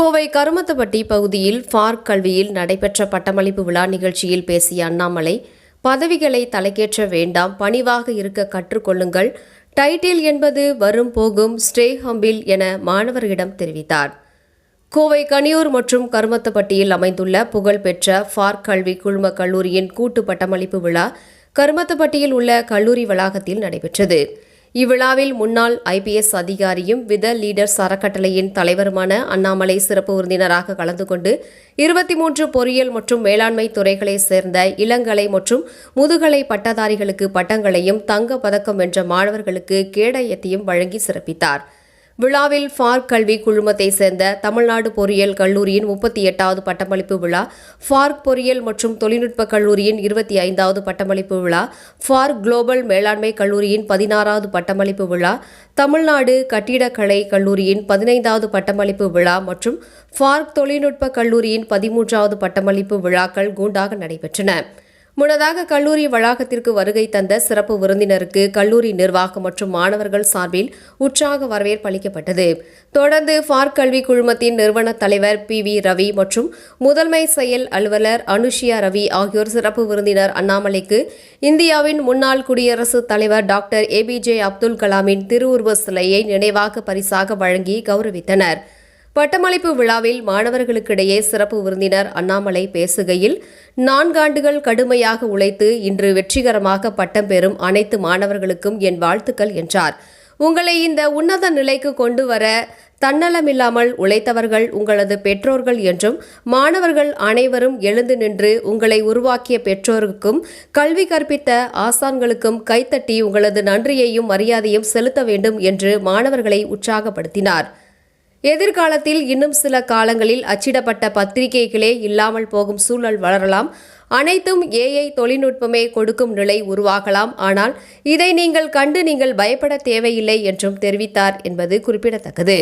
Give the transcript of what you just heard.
கோவை கருமத்தப்பட்டி பகுதியில் ஃபார்க் கல்வியில் நடைபெற்ற பட்டமளிப்பு விழா நிகழ்ச்சியில் பேசிய அண்ணாமலை, பதவிகளை தலைக்கேற்ற வேண்டாம், பணிவாக இருக்க கற்றுக்கொள்ளுங்கள், டைட்டில் என்பது வரும் போகும், ஸ்டே ஹம்பிள் என மாணவர்களிடம் தெரிவித்தார். கோவை கனியூர் மற்றும் கருமத்தப்பட்டியில் அமைந்துள்ள புகழ்பெற்ற ஃபார்க் கல்வி குழும கல்லூரியின் கூட்டு பட்டமளிப்பு விழா கருமத்தப்பட்டியில் உள்ள கல்லூரி வளாகத்தில் நடைபெற்றது. இவ்விழாவில் முன்னாள் IPS அதிகாரியும் வித லீடர்ஸ் அறக்கட்டளையின் தலைவருமான அண்ணாமலை சிறப்பு விருந்தினராக கலந்து கொண்டு 23 பொறியியல் மற்றும் மேலாண்மை துறைகளைச் சேர்ந்த இளங்கலை மற்றும் முதுகலை பட்டதாரிகளுக்கு பட்டங்களையும் தங்க பதக்கம் வென்ற மாணவர்களுக்கு கேடயத்தையும் வழங்கி சிறப்பித்தார். விழாவில் ஃபார்க் கல்வி குழுமத்தைச் சேர்ந்த தமிழ்நாடு பொறியியல் கல்லூரியின் 38வது பட்டமளிப்பு விழா, ஃபார்க் பொறியியல் மற்றும் தொழில்நுட்ப கல்லூரியின் 25வது பட்டமளிப்பு விழா, ஃபார்க் குளோபல் மேலாண்மை கல்லூரியின் 16வது பட்டமளிப்பு விழா, தமிழ்நாடு கட்டிடக்கலை கல்லூரியின் 15வது பட்டமளிப்பு விழா மற்றும் ஃபார்க் தொழில்நுட்ப கல்லூரியின் 13வது பட்டமளிப்பு விழாக்கள் கூண்டாக நடைபெற்றன. முன்னதாக கல்லூரி வளாகத்திற்கு வருகை தந்த சிறப்பு விருந்தினருக்கு கல்லூரி நிர்வாகம் மற்றும் மாணவர்கள் சார்பில் உற்சாக வரவேற்பு அளிக்கப்பட்டது. தொடர்ந்து ஃபார்க் கல்வி குழுமத்தின் நிறுவன தலைவர் PV ரவி மற்றும் முதன்மை செயல் அலுவலர் அனுஷியா ரவி ஆகியோர் சிறப்பு விருந்தினர் அண்ணாமலைக்கு இந்தியாவின் முன்னாள் குடியரசுத் தலைவர் டாக்டர் APJ அப்துல் கலாமின் திருவுருவ சிலையை நினைவாக பரிசாக வழங்கி கௌரவித்தனர். பட்டமளிப்பு விழாவில் மாணவர்களுக்கிடையே சிறப்பு விருந்தினர் அண்ணாமலை பேசுகையில், 4 ஆண்டுகள் கடுமையாக உழைத்து இன்று வெற்றிகரமாக பட்டம் பெறும் அனைத்து மாணவர்களுக்கும் என் வாழ்த்துக்கள் என்றார். உங்களை இந்த உன்னத நிலைக்கு கொண்டு வர தன்னலமில்லாமல் உழைத்தவர்கள் உங்களது பெற்றோர்கள் என்றும், மாணவர்கள் அனைவரும் எழுந்து நின்று உங்களை உருவாக்கிய பெற்றோருக்கும் கல்வி கற்பித்த ஆசான்களுக்கும் கைத்தட்டி உங்களது நன்றியையும் மரியாதையும் செலுத்த வேண்டும் என்று மாணவர்களை உற்சாகப்படுத்தினார். எதிர்காலத்தில் இன்னும் சில காலங்களில் அச்சிடப்பட்ட பத்திரிகைகளே இல்லாமல் போகும் சூழல் வளரலாம். அனைத்தும் AI தொழில்நுட்பமே கொடுக்கும் நிலை உருவாகலாம். ஆனால் இதை நீங்கள் கண்டு நீங்கள் பயப்பட தேவையில்லை என்றும் தெரிவித்தார் என்பது குறிப்பிடத்தக்கது.